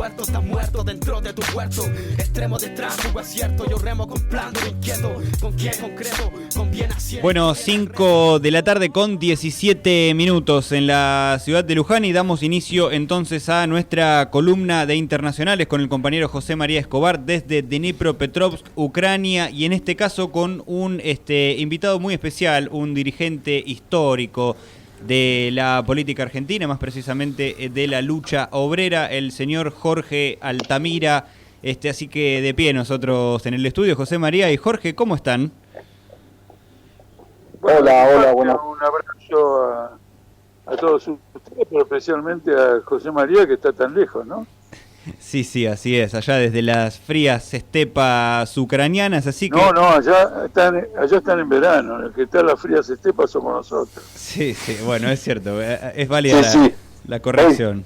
puerto, estás muerto dentro de tu puerto. Extremo de tráfico, acierto, yo remo con plan de inquieto. ¿Con quién concreto? Con bien acierto. Bueno, 5 de la tarde con 17 minutos en la ciudad de Luján y damos inicio entonces a nuestra columna de internacionales con el compañero José María Escobar desde Dnipropetrovsk, Ucrania, y en este caso con un invitado muy especial, un dirigente histórico de la política argentina, más precisamente de la lucha obrera, el señor Jorge Altamira. Así que de pie nosotros en el estudio, José María y Jorge, ¿cómo están? Hola, bueno. Un abrazo a todos ustedes, pero especialmente a José María, que está tan lejos, ¿no? Sí, así es, allá desde las frías estepas ucranianas, así que... No, allá están en verano, el que está en las frías estepas somos nosotros. Sí, bueno, es cierto, es válida la corrección.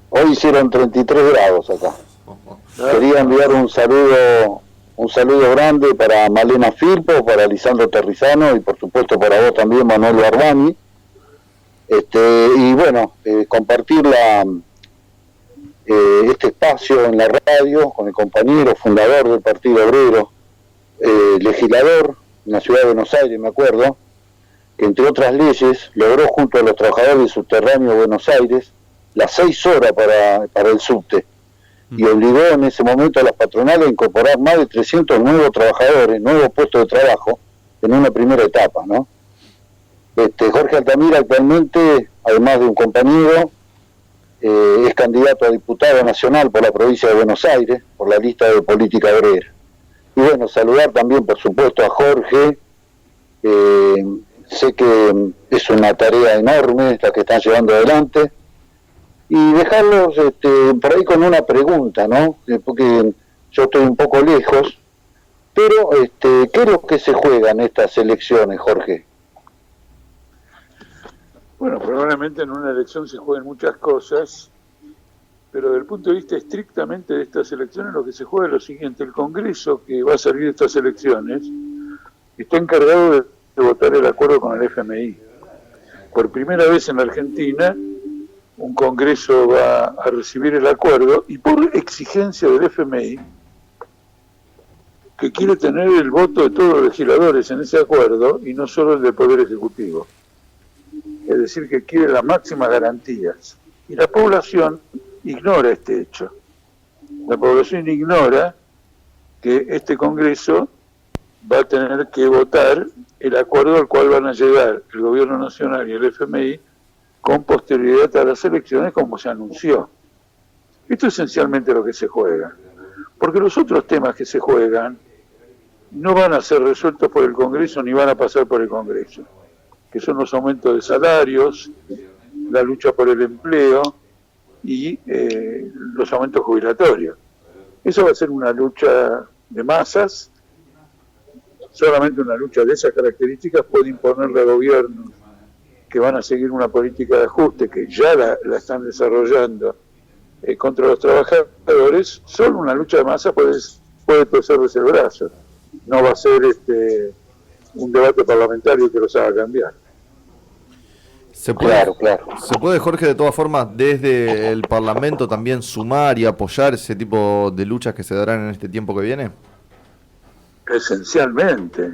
Hoy hicieron 33 grados acá. Quería enviar un saludo grande para Malena Firpo, para Lisandro Terrizano y por supuesto para vos también, Manuel Barbani. Y bueno, compartir este espacio en la radio con el compañero fundador del Partido Obrero, legislador en la ciudad de Buenos Aires, me acuerdo, que entre otras leyes logró junto a los trabajadores del subterráneo de Buenos Aires las 6 horas para el subte, y obligó en ese momento a las patronales a incorporar más de 300 nuevos trabajadores, nuevos puestos de trabajo en una primera etapa, ¿no? Jorge Altamira actualmente, además de un compañero, es candidato a diputado nacional por la provincia de Buenos Aires, por la lista de política obrera. Y bueno, saludar también, por supuesto, a Jorge. Sé que es una tarea enorme la que están llevando adelante. Y dejarlos por ahí con una pregunta, ¿no? Porque yo estoy un poco lejos. Pero, ¿qué es lo que se juega en estas elecciones, Jorge? Bueno, probablemente en una elección se jueguen muchas cosas, pero desde el punto de vista estrictamente de estas elecciones, lo que se juega es lo siguiente: el Congreso que va a salir de estas elecciones está encargado de votar el acuerdo con el FMI. Por primera vez en la Argentina, un Congreso va a recibir el acuerdo y por exigencia del FMI, que quiere tener el voto de todos los legisladores en ese acuerdo y no solo el del Poder Ejecutivo. Es decir, que quiere las máximas garantías. Y la población ignora este hecho. La población ignora que este Congreso va a tener que votar el acuerdo al cual van a llegar el Gobierno Nacional y el FMI con posterioridad a las elecciones, como se anunció. Esto es esencialmente lo que se juega. Porque los otros temas que se juegan no van a ser resueltos por el Congreso ni van a pasar por el Congreso, que son los aumentos de salarios, la lucha por el empleo y los aumentos jubilatorios. Eso va a ser una lucha de masas. Solamente una lucha de esas características puede imponerle a gobiernos que van a seguir una política de ajuste, que ya la están desarrollando contra los trabajadores. Solo una lucha de masas puede torcerles el brazo. No va a ser un debate parlamentario que los haga cambiar. Claro. ¿Se puede, Jorge, de todas formas, desde el Parlamento también sumar y apoyar ese tipo de luchas que se darán en este tiempo que viene? Esencialmente.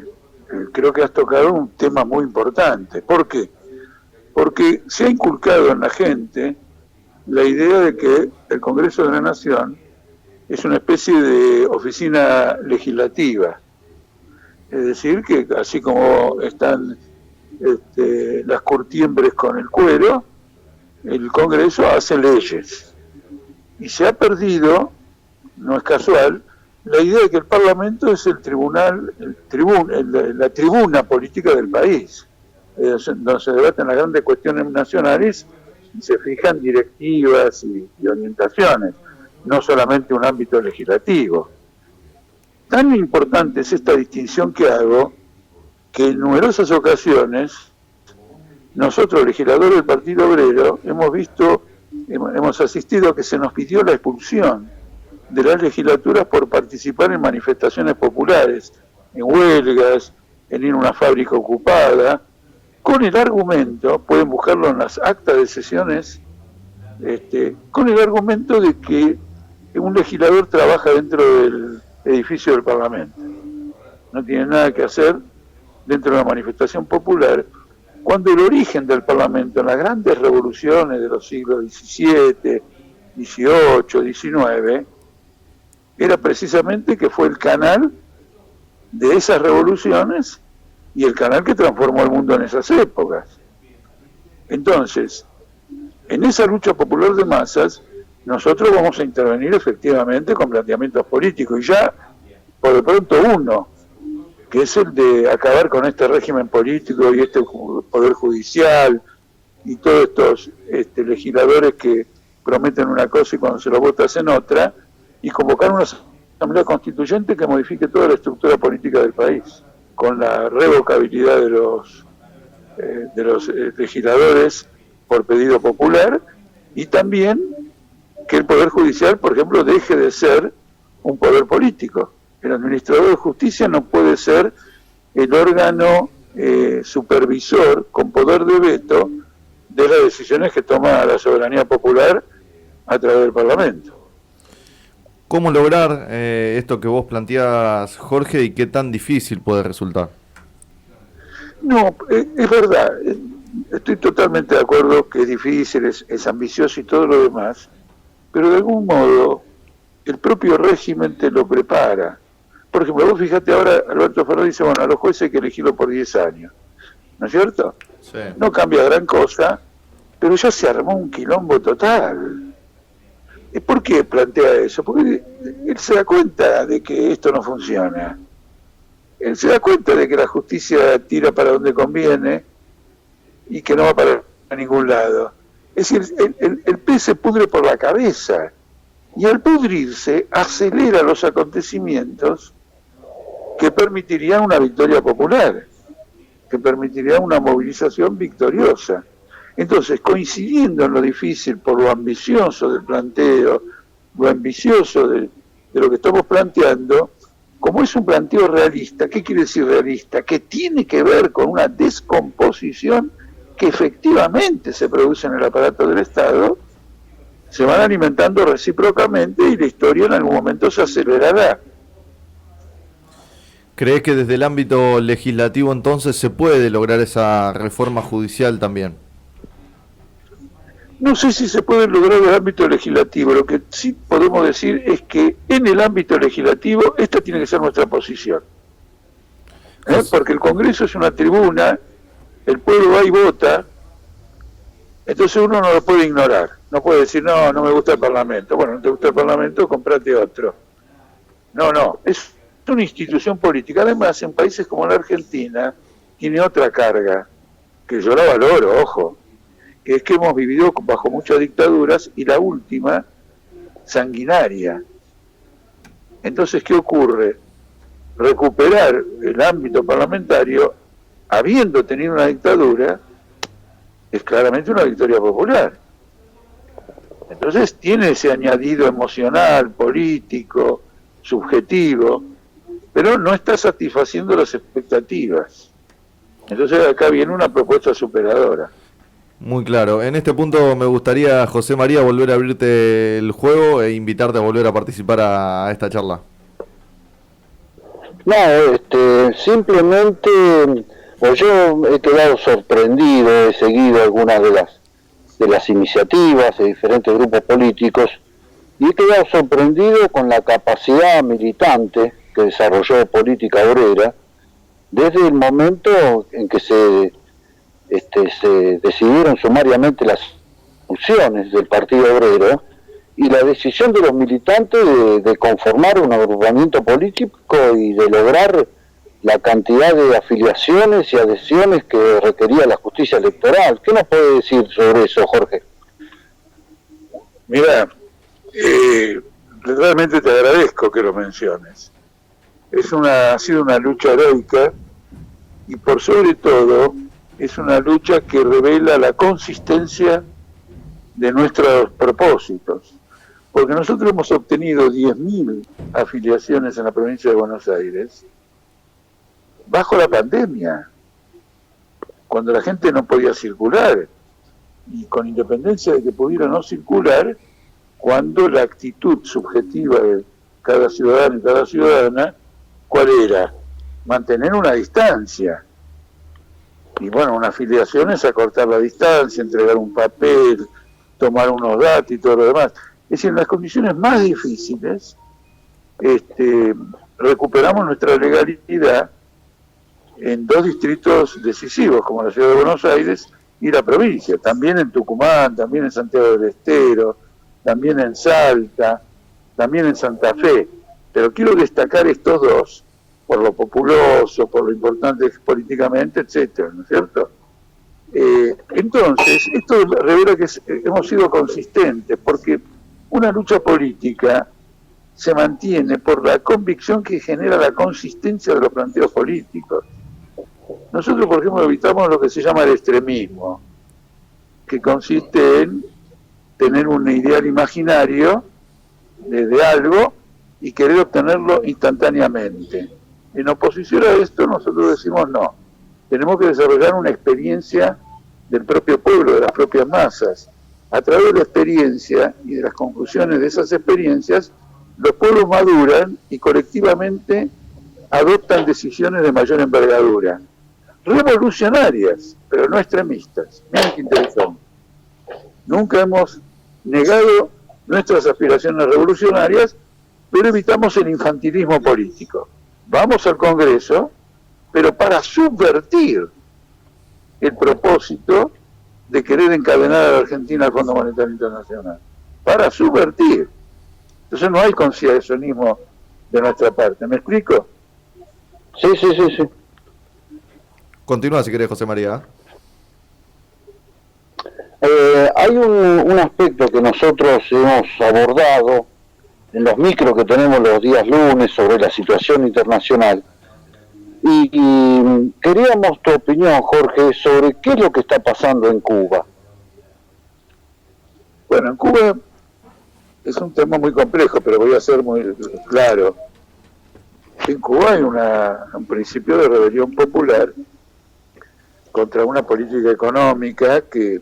Creo que has tocado un tema muy importante. ¿Por qué? Porque se ha inculcado en la gente la idea de que el Congreso de la Nación es una especie de oficina legislativa. Es decir, que así como están las curtiembres con el cuero, el Congreso hace leyes. Y se ha perdido, no es casual, la idea de que el Parlamento es la tribuna política del país, donde se debaten las grandes cuestiones nacionales y se fijan directivas y orientaciones, no solamente un ámbito legislativo. Tan importante es esta distinción que hago, que en numerosas ocasiones nosotros, legisladores del Partido Obrero, hemos asistido a que se nos pidió la expulsión de las legislaturas por participar en manifestaciones populares, en huelgas, en ir a una fábrica ocupada, con el argumento, pueden buscarlo en las actas de sesiones con el argumento de que un legislador trabaja dentro del edificio del Parlamento. No tiene nada que hacer dentro de una manifestación popular, cuando el origen del Parlamento en las grandes revoluciones de los siglos XVII, XVIII, XIX, era precisamente que fue el canal de esas revoluciones y el canal que transformó el mundo en esas épocas. Entonces, en esa lucha popular de masas, nosotros vamos a intervenir efectivamente con planteamientos políticos, y ya, por de pronto, uno, que es el de acabar con este régimen político y este poder judicial y todos estos legisladores que prometen una cosa y cuando se lo vota hacen otra, y convocar una asamblea constituyente que modifique toda la estructura política del país, con la revocabilidad de los legisladores por pedido popular, y también que el Poder Judicial, por ejemplo, deje de ser un poder político. El administrador de justicia no puede ser el órgano supervisor con poder de veto de las decisiones que toma la soberanía popular a través del Parlamento. ¿Cómo lograr esto que vos planteás, Jorge, y qué tan difícil puede resultar? No, es verdad, estoy totalmente de acuerdo que es difícil, es ambicioso y todo lo demás, pero de algún modo el propio régimen te lo prepara. Por ejemplo, vos fíjate ahora, Alberto Fernández dice, bueno, a los jueces hay que elegirlo por 10 años, ¿no es cierto? Sí. No cambia gran cosa, pero ya se armó un quilombo total. ¿Por qué plantea eso? Porque él se da cuenta de que esto no funciona. Él se da cuenta de que la justicia tira para donde conviene y que no va para ningún lado. Es decir, el pez se pudre por la cabeza, y al pudrirse acelera los acontecimientos que permitirían una victoria popular, que permitirían una movilización victoriosa. Entonces, coincidiendo en lo difícil por lo ambicioso del planteo, lo ambicioso de lo que estamos planteando, como es un planteo realista, ¿qué quiere decir realista? Que tiene que ver con una descomposición que efectivamente se produce en el aparato del Estado, se van alimentando recíprocamente y la historia en algún momento se acelerará. ¿Crees que desde el ámbito legislativo entonces se puede lograr esa reforma judicial también? No sé si se puede lograr en el ámbito legislativo, lo que sí podemos decir es que en el ámbito legislativo esta tiene que ser nuestra posición. Porque el Congreso es una tribuna, el pueblo va y vota, entonces uno no lo puede ignorar, no puede decir, no me gusta el Parlamento. Bueno, no te gusta el Parlamento, comprate otro. No, es una institución política. Además, en países como la Argentina, tiene otra carga, que yo la valoro, ojo, que es que hemos vivido bajo muchas dictaduras y la última, sanguinaria. Entonces, ¿qué ocurre? Recuperar el ámbito parlamentario, habiendo tenido una dictadura, es claramente una victoria popular. Entonces tiene ese añadido emocional, político, subjetivo, pero no está satisfaciendo las expectativas. Entonces acá viene una propuesta superadora. Muy claro. En este punto me gustaría, José María, volver a abrirte el juego e invitarte a volver a participar a esta charla. No, simplemente, pues yo he quedado sorprendido, he seguido algunas de las iniciativas de diferentes grupos políticos y he quedado sorprendido con la capacidad militante que desarrolló Política Obrera desde el momento en que se decidieron sumariamente las funciones del Partido Obrero y la decisión de los militantes de conformar un agrupamiento político y de lograr la cantidad de afiliaciones y adhesiones que requería la justicia electoral. ¿Qué nos puede decir sobre eso, Jorge? Mira, realmente te agradezco que lo menciones. Ha sido una lucha heroica y por sobre todo es una lucha que revela la consistencia de nuestros propósitos. Porque nosotros hemos obtenido 10.000 afiliaciones en la provincia de Buenos Aires bajo la pandemia, cuando la gente no podía circular. y con independencia de que pudiera no circular, cuando la actitud subjetiva de cada ciudadano y cada ciudadana, ¿cuál era? Mantener una distancia. Y bueno, una afiliación es acortar la distancia, entregar un papel, tomar unos datos y todo lo demás. Es decir, en las condiciones más difíciles, recuperamos nuestra legalidad en 2 distritos decisivos, como la ciudad de Buenos Aires y la provincia, también en Tucumán, también en Santiago del Estero, también en Salta, también en Santa Fe. Pero quiero destacar estos 2, por lo populoso, por lo importante políticamente, etcétera, ¿no es cierto? Entonces, esto revela que hemos sido consistentes, porque una lucha política se mantiene por la convicción que genera la consistencia de los planteos políticos. Nosotros, por ejemplo, evitamos lo que se llama el extremismo, que consiste en tener un ideal imaginario de algo y querer obtenerlo instantáneamente. En oposición a esto, nosotros decimos no. Tenemos que desarrollar una experiencia del propio pueblo, de las propias masas. A través de la experiencia y de las conclusiones de esas experiencias, los pueblos maduran y colectivamente adoptan decisiones de mayor envergadura. Revolucionarias, pero no extremistas. Miren qué interesante. Nunca hemos negado nuestras aspiraciones revolucionarias, pero evitamos el infantilismo político. Vamos al Congreso, pero para subvertir el propósito de querer encadenar a la Argentina al Fondo Monetario Internacional. Para subvertir. Entonces no hay concesionismo de nuestra parte. ¿Me explico? Sí. Continúa si querés, José María. Hay un aspecto que nosotros hemos abordado en los micros que tenemos los días lunes sobre la situación internacional y queríamos tu opinión, Jorge, sobre qué es lo que está pasando en Cuba. Bueno, en Cuba es un tema muy complejo, pero voy a ser muy claro. En Cuba hay un principio de rebelión popular contra una política económica que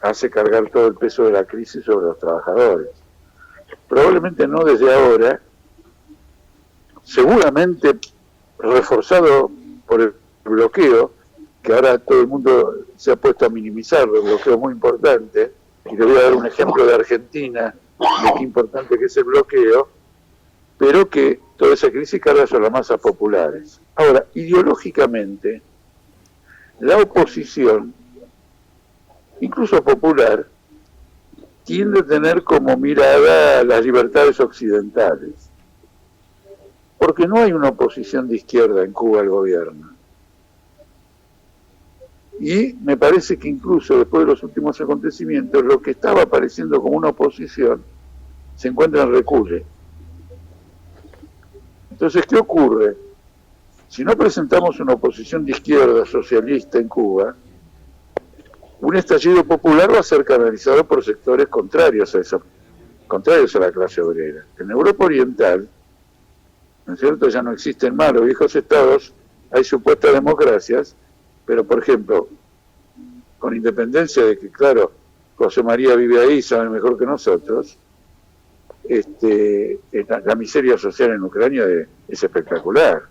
hace cargar todo el peso de la crisis sobre los trabajadores. Probablemente no desde ahora, seguramente reforzado por el bloqueo, que ahora todo el mundo se ha puesto a minimizarlo, el bloqueo es muy importante, y le voy a dar un ejemplo de Argentina, de qué importante que es el bloqueo, pero que toda esa crisis carga sobre las masas populares. Ahora, ideológicamente, la oposición, incluso popular, tiende a tener como mirada las libertades occidentales, porque no hay una oposición de izquierda en Cuba al gobierno. Y me parece que incluso después de los últimos acontecimientos, lo que estaba apareciendo como una oposición se encuentra en recule. Entonces, ¿qué ocurre? Si no presentamos una oposición de izquierda socialista en Cuba, un estallido popular va a ser canalizado por sectores contrarios a la clase obrera. En Europa Oriental, ¿no es cierto?, ya no existen más los viejos estados, hay supuestas democracias, pero por ejemplo, con independencia de que, claro, José María vive ahí, sabe mejor que nosotros, la miseria social en Ucrania es espectacular.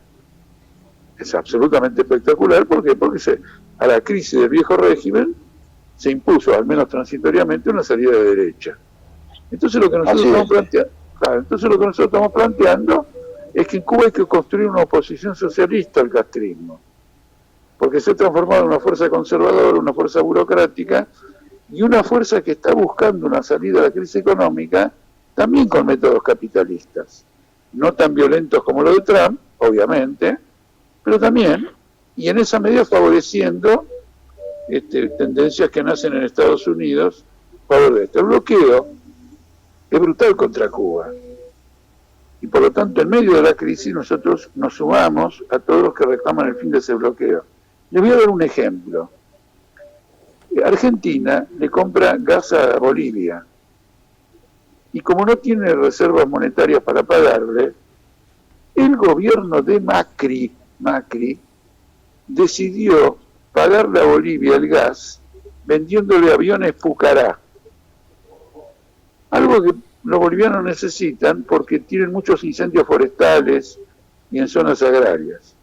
Es absolutamente espectacular. ¿Por qué? Porque a la crisis del viejo régimen se impuso, al menos transitoriamente, una salida de derecha. Entonces lo que nosotros estamos planteando es que en Cuba hay que construir una oposición socialista al castrismo, porque se ha transformado en una fuerza conservadora, una fuerza burocrática y una fuerza que está buscando una salida a la crisis económica también con métodos capitalistas, no tan violentos como los de Trump, obviamente, pero también, y en esa medida favoreciendo tendencias que nacen en Estados Unidos a favor de esto. El bloqueo es brutal contra Cuba. Y por lo tanto, en medio de la crisis, nosotros nos sumamos a todos los que reclaman el fin de ese bloqueo. Les voy a dar un ejemplo. Argentina le compra gas a Bolivia. Y como no tiene reservas monetarias para pagarle, el gobierno de Macri decidió pagarle a Bolivia el gas vendiéndole aviones Pucará. Algo que los bolivianos necesitan porque tienen muchos incendios forestales y en zonas agrarias.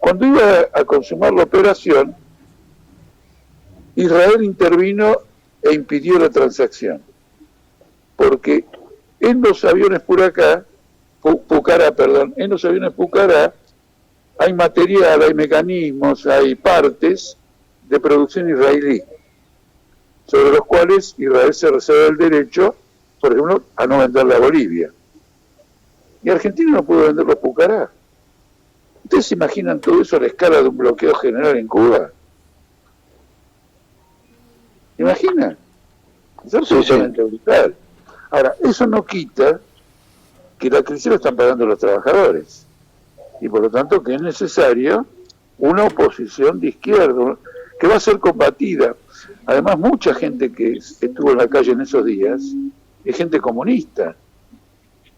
Cuando iba a consumar la operación, Israel intervino e impidió la transacción, porque en los aviones Pucará, en los aviones Pucará hay material, hay mecanismos, hay partes de producción israelí, sobre los cuales Israel se reserva el derecho, por ejemplo, a no venderle a Bolivia. Y Argentina no pudo vender los Pucará. ¿Ustedes se imaginan todo eso a la escala de un bloqueo general en Cuba? ¿Se imaginan? Es absolutamente brutal. Ahora, eso no quita que la crisis lo están pagando los trabajadores. Y por lo tanto que es necesario una oposición de izquierda que va a ser combatida. Además, mucha gente que estuvo en la calle en esos días es gente comunista.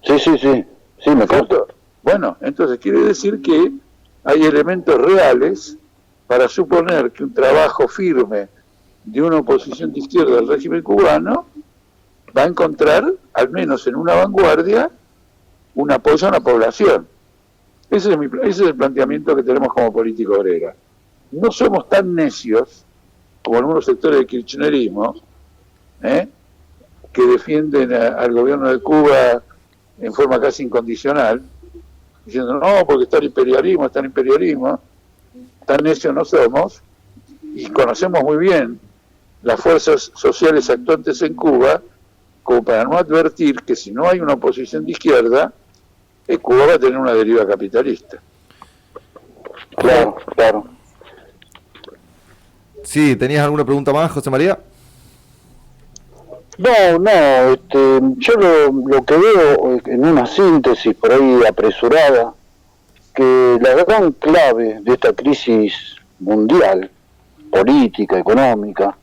Sí, me consta. Bueno, entonces quiere decir que hay elementos reales para suponer que un trabajo firme de una oposición de izquierda al régimen cubano va a encontrar, al menos en una vanguardia, un apoyo a la población. Ese es el planteamiento que tenemos como política obrera. No somos tan necios como algunos sectores del kirchnerismo, que defienden al gobierno de Cuba en forma casi incondicional, diciendo, no, porque está el imperialismo, tan necios no somos, y conocemos muy bien las fuerzas sociales actuantes en Cuba, como para no advertir que si no hay una oposición de izquierda, Cuba va a tener una deriva capitalista. Claro. Sí, ¿tenías alguna pregunta más, José María? Yo lo que veo en una síntesis por ahí apresurada, que la gran clave de esta crisis mundial, política, económica,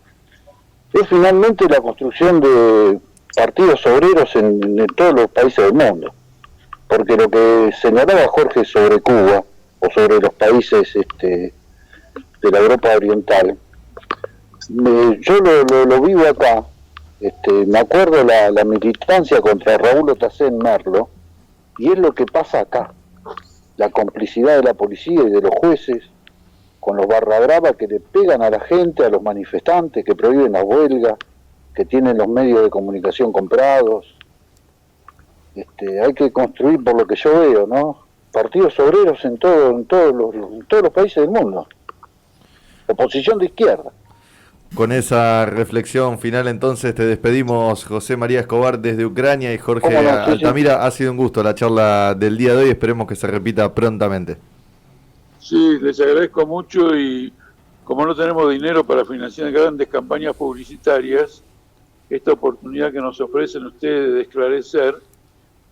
es finalmente la construcción de partidos obreros en todos los países del mundo. Porque lo que señalaba Jorge sobre Cuba, o sobre los países de la Europa Oriental, yo lo vivo acá. Me acuerdo la militancia contra Raúl Otacén Merlo, y es lo que pasa acá. La complicidad de la policía y de los jueces con los barra brava que le pegan a la gente, a los manifestantes, que prohíben las huelgas, que tienen los medios de comunicación comprados. Hay que construir, por lo que yo veo, ¿no?, partidos obreros en todos los países del mundo. Oposición de izquierda. Con esa reflexión final entonces te despedimos, José María Escobar desde Ucrania y Jorge Altamira. Ha sido un gusto la charla del día de hoy, esperemos que se repita prontamente. Sí, les agradezco mucho, y como no tenemos dinero para financiar grandes campañas publicitarias, esta oportunidad que nos ofrecen ustedes de esclarecer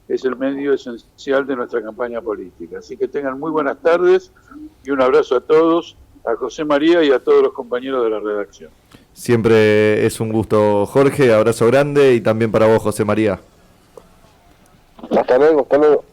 es el medio esencial de nuestra campaña política. Así que tengan muy buenas tardes y un abrazo a todos, a José María y a todos los compañeros de la redacción. Siempre es un gusto, Jorge, abrazo grande, y también para vos, José María. Hasta luego.